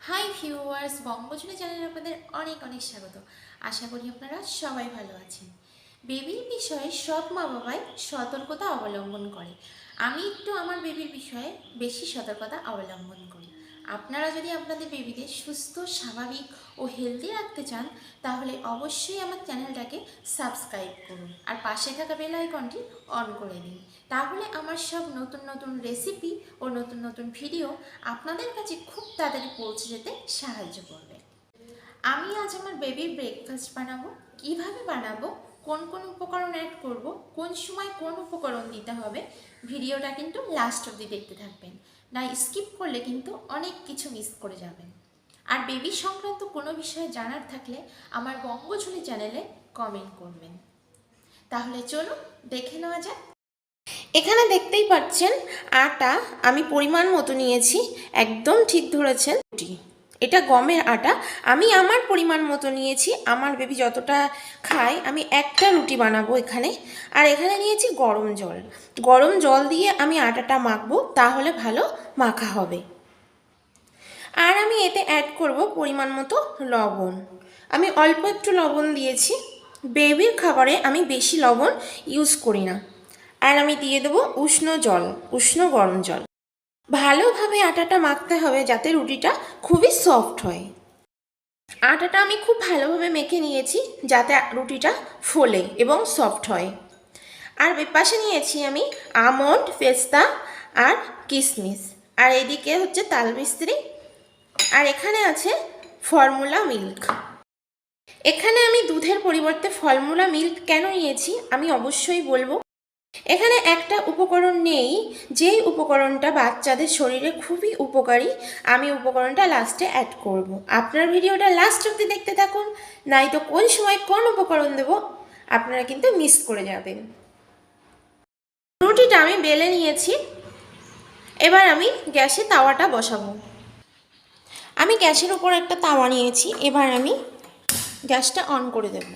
Hi viewers, বঙ্গজুলি চ্যানেলে আপনাদের অনেক অনেক স্বাগত। আশা করি আপনারা সবাই ভালো আছেন। বেবির বিষয়ে সব মা বাবাই সতর্কতা অবলম্বন করে। আমি একটু আমার বেবির বিষয়ে বেশি সতর্কতা অবলম্বন করি। আপনারা যদি আপনাদের বেবিদের সুস্থ, স্বাভাবিক ও হেলদি রাখতে চান তাহলে অবশ্যই আমার চ্যানেলটাকে সাবস্ক্রাইব করুন আর পাশে থাকা বেল আইকনটি অন করে দিন। তাহলে আমার সব নতুন নতুন রেসিপি ও নতুন নতুন ভিডিও আপনাদের কাছে খুব তাড়াতাড়ি পৌঁছে যেতে সাহায্য করবে। আমি আজ আমার বেবির ব্রেকফাস্ট বানাবো। কিভাবে বানাবো, কোন কোন উপকরণ অ্যাড করব, কোন সময় কোন উপকরণ দিতে হবে, ভিডিওটা কিন্তু লাস্ট অবধি দেখতে থাকবেন, না স্কিপ করলে কিন্তু অনেক কিছু মিস করে যাবেন। আর বেবি সংক্রান্ত কোনো বিষয়ে জানার থাকলে আমার বঙ্গঝুলি চ্যানেলে কমেন্ট করবেন। তাহলে চলুন দেখে নেওয়া যাক। এখানে দেখতেই পাচ্ছেন আটা আমি পরিমাণ মতো নিয়েছি, একদম ঠিক ধরেছেন। এটা গমের আটা, আমি আমার পরিমাণ মতো নিয়েছি। আমার বেবি যতটা খায় আমি একটা রুটি বানাবো এখানে। আর এখানে নিয়েছি গরম জল। গরম জল দিয়ে আমি আটাটা মাখবো, তাহলে ভালো মাখা হবে। আর আমি এতে অ্যাড করব পরিমাণ মতো লবণ। আমি অল্প একটু লবণ দিয়েছি। বেবির খাবারে আমি বেশি লবণ ইউজ করি না। আর আমি দিয়ে দেবো উষ্ণ জল, উষ্ণ গরম জল। ভালোভাবে আটাটা মাখতে হবে যাতে রুটিটা খুবই সফট হয়। আটাটা আমি খুব ভালোভাবে মেখে নিয়েছি যাতে রুটিটা ফোলে এবং সফট হয়। আর পাশে নিয়েছি আমি আমন্ড, পেস্তা আর কিশমিশ। আর এদিকে হচ্ছে তালমিস্ত্রি। আর এখানে আছে ফর্মুলা মিল্ক। এখানে আমি দুধের পরিবর্তে ফর্মুলা মিল্ক কেন নিয়েছি আমি অবশ্যই বলবো। এখানে একটা উপকরণ নেই, যেই উপকরণটা বাচ্চাদের শরীরে খুবই উপকারী। আমি উপকরণটা লাস্টে অ্যাড করব। আপনার ভিডিওটা লাস্ট অবধি দেখতে থাকুন, নয়তো কোন সময় কোন উপকরণ দেব আপনারা কিন্তু মিস করে যাবেন। রুটিটা আমি বেলে নিয়েছি। এবার আমি গ্যাসে তাওয়াটা বসাবো। আমি গ্যাসের উপর একটা তাওয়া নিয়েছি। এবার আমি গ্যাসটা অন করে দেব।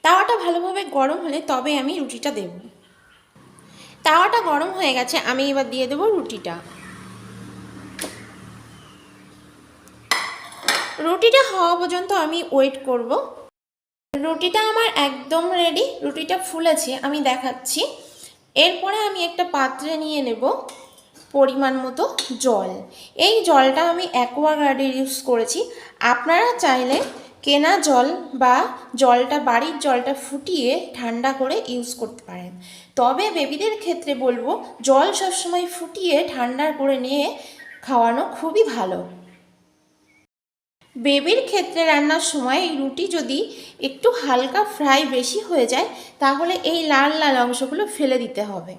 তাওয়াটা ভালোভাবে গরম হলে তবে আমি রুটিটা দেব। তাওয়াটা গরম হয়ে গেছে, আমি এবার দিয়ে দেব রুটিটা। রুটিটা হওয়া পর্যন্ত আমি ওয়েট করব। রুটিটা আমার একদম রেডি, রুটিটা ফুলেছে আমি দেখাচ্ছি। এরপরে আমি একটা পাত্রে নিয়ে নেব পরিমাণ মতো জল। এই জলটা আমি অ্যাকোয়াগার্ডের ইউজ করেছি। আপনারা চাইলে কেনা জল বা জলটা বাড়ির জলটা ফুটিয়ে ঠান্ডা করে ইউজ করতে পারেন। তবে বেবিদের ক্ষেত্রে বলবো জল সবসময় ফুটিয়ে ঠান্ডা করে নিয়ে খাওয়ানো খুবই ভালো। বেবির ক্ষেত্রে রান্নার সময় এই রুটি যদি একটু হালকা ফ্রাই বেশি হয়ে যায় তাহলে এই লাল লাল অংশগুলো ফেলে দিতে হবে।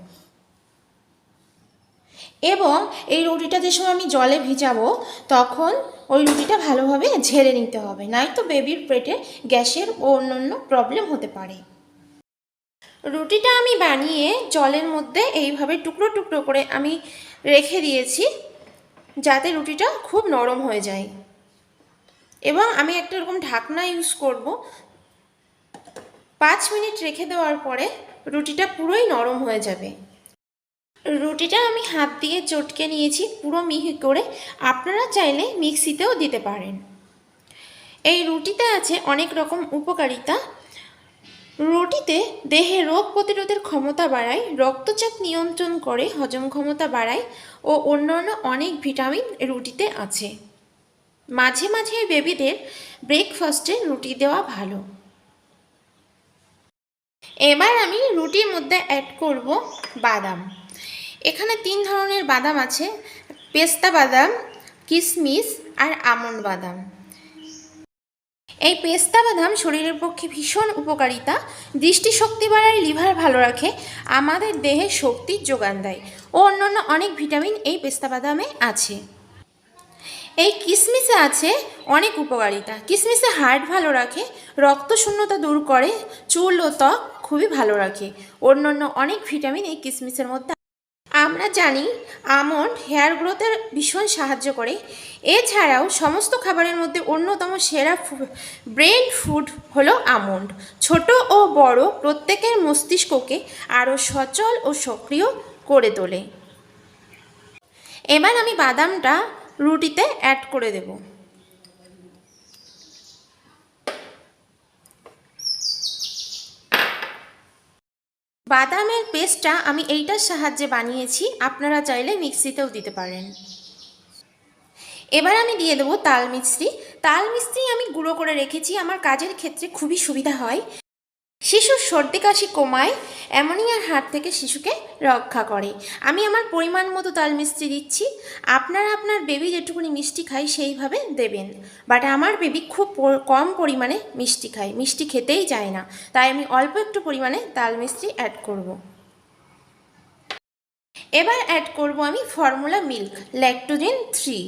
এবং এই রুটিটা যে সময় আমি জলে ভিজাবো তখন ওই রুটিটা ভালোভাবে ঝেড়ে নিতে হবে, নয়তো বেবির পেটে গ্যাসের ও অন্যান্য প্রবলেম হতে পারে। রুটিটা আমি বানিয়ে জলের মধ্যে এইভাবে টুকরো টুকরো করে আমি রেখে দিয়েছি যাতে রুটিটা খুব নরম হয়ে যায়। এবং আমি একটা এরকম ঢাকনা ইউজ করব। 5 মিনিট রেখে দেওয়ার পরে রুটিটা পুরোই নরম হয়ে যাবে। রুটিটা আমি হাত দিয়ে চটকে নিয়েছি পুরো মিহি করে। আপনারা চাইলে মিক্সিতেও দিতে পারেন। এই রুটিতে আছে অনেক রকম উপকারিতা। রুটিতে দেহে রোগ প্রতিরোধের ক্ষমতা বাড়ায়, রক্তচাপ নিয়ন্ত্রণ করে, হজম ক্ষমতা বাড়ায় ও অন্যান্য অনেক ভিটামিন রুটিতে আছে। মাঝে মাঝে বেবিদের ব্রেকফাস্টে রুটি দেওয়া ভালো। এবার আমি রুটির মধ্যে অ্যাড করব বাদাম। এখানে 3 ধরনের বাদাম আছে, পেস্তা বাদাম, কিশমিশ আর আমন্ড বাদাম। এই পেস্তা বাদাম শরীরের পক্ষে ভীষণ উপকারিতা, দৃষ্টিশক্তি বাড়ায়, লিভার ভালো রাখে, আমাদের দেহে শক্তির যোগান দেয় ও অন্যান্য অনেক ভিটামিন এই পেস্তা বাদামে আছে। এই কিশমিশে আছে অনেক উপকারিতা। কিশমিশে হার্ট ভালো রাখে, রক্ত শূন্যতা দূর করে, চুল ও ত্বক খুবই ভালো রাখে। অন্যান্য অনেক ভিটামিন এই কিশমিশের মধ্যে। আমরা জানি আমন্ড হেয়ার গ্রোথের ভীষণ সাহায্য করে। এছাড়াও সমস্ত খাবারের মধ্যে অন্যতম সেরা ব্রেন ফুড হলো আমন্ড। ছোট ও বড় প্রত্যেকের মস্তিষ্ককে আরও সচল ও সক্রিয় করে তোলে। এবার আমি বাদামটা রুটিতে অ্যাড করে দেব। বাদামের পেস্টটা আমি এইটার সাহায্যে বানিয়েছি, আপনারা চাইলে মিক্সিতেও দিতে পারেন। এবার আমি দিয়ে দেবো তাল মিছরি। তাল মিছরি আমি গুঁড়ো করে রেখেছি, আমার কাজের ক্ষেত্রে খুবই সুবিধা হয়। শিশুর সর্দি কাশি কমায়, অ্যামোনিয়ার হাত থেকে শিশুকে রক্ষা করে। আমি আমার পরিমাণ মতো তাল মিছরি দিচ্ছি, আপনারা আপনার বেবি যেটুকুনি মিষ্টি খায় সেইভাবে দেবেন। বাট আমার বেবি খুব কম পরিমাণে মিষ্টি খায়, মিষ্টি খেতেই চায় না, তাই আমি অল্প একটু পরিমাণে তাল মিছরি অ্যাড করব। এবার অ্যাড করব আমি ফর্মুলা মিল্ক ল্যাকটোজেন 3।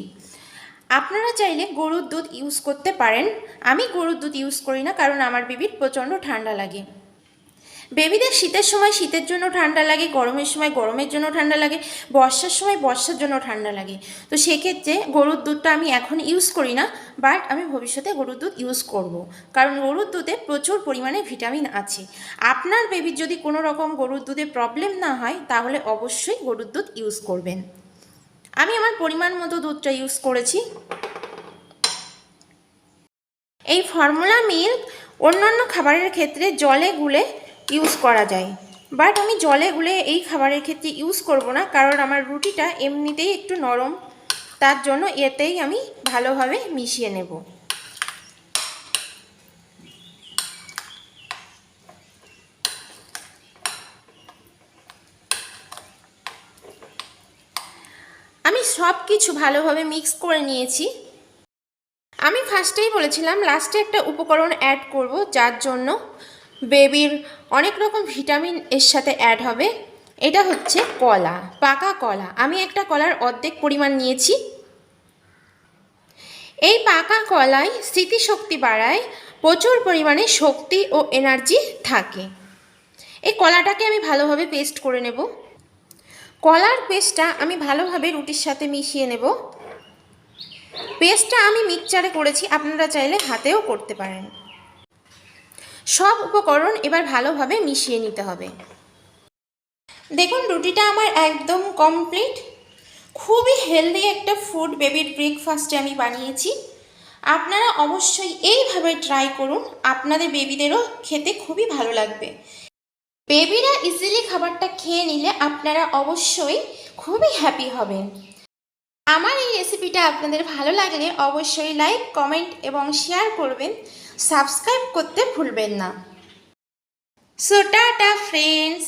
আপনারা চাইলে গরুর দুধ ইউজ করতে পারেন, আমি গরুর দুধ ইউজ করি না, কারণ আমার বেবির প্রচণ্ড ঠান্ডা লাগে। বেবিদের শীতের সময় শীতের জন্য ঠান্ডা লাগে, গরমের সময় গরমের জন্য ঠান্ডা লাগে, বর্ষার সময় বর্ষার জন্য ঠান্ডা লাগে। তো সেক্ষেত্রে গরুর দুধটা আমি এখন ইউজ করি না, বাট আমি ভবিষ্যতে গরুর দুধ ইউজ করব, কারণ গরুর দুধে প্রচুর পরিমাণে ভিটামিন আছে। আপনার বেবির যদি কোনো রকম গরুর দুধে প্রবলেম না হয় তাহলে অবশ্যই গরুর দুধ ইউজ করবেন। আমি আমার পরিমাণ মতো দুধটা ইউজ করেছি। এই ফর্মুলা মিল্ক অন্যান্য খাবারের ক্ষেত্রে জলে গুলে ইউজ করা যায়, বাট আমি জলে গুলে এই খাবারের ক্ষেত্রে ইউজ করব না, কারণ আমার রুটিটা এমনিতেই একটু নরম, তার জন্য এতেই আমি ভালোভাবে মিশিয়ে নেব। আমি সব কিছু ভালোভাবে মিক্স করে নিয়েছি। আমি ফার্স্টেই বলেছিলাম লাস্টে একটা উপকরণ অ্যাড করব, যার জন্য বেবির অনেক রকম ভিটামিন এর সাথে অ্যাড হবে। এটা হচ্ছে কলা, পাকা কলা। আমি একটা কলার অর্ধেক পরিমাণ নিয়েছি। এই পাকা কলায় স্মৃতিশক্তি বাড়ায়, প্রচুর পরিমাণে শক্তি ও এনার্জি থাকে। এই কলাটাকে আমি ভালোভাবে পেস্ট করে নেব। কলার পেস্টটা আমি ভালোভাবে রুটির সাথে মিশিয়ে নেব। পেস্টটা আমি মিক্সচারে করেছি, আপনারা চাইলে হাতেও করতে পারেন। সব উপকরণ এবার ভালোভাবে মিশিয়ে নিতে হবে। দেখুন রুটিটা আমার একদম কমপ্লিট। খুবই হেলদি একটা ফুড বেবির ব্রেকফাস্টে আমি বানিয়েছি। আপনারা অবশ্যই এইভাবে ট্রাই করুন, আপনাদের বেবিদেরও খেতে খুবই ভালো লাগবে। বেবিরা ইজিলি খাবারটা খেয়ে নিলে আপনারা অবশ্যই খুবই হ্যাপি হবেন। আমার এই রেসিপিটা আপনাদের ভালো লাগলে অবশ্যই লাইক, কমেন্ট এবং শেয়ার করবেন। সাবস্ক্রাইব করতে ভুলবেন না। So tata friends.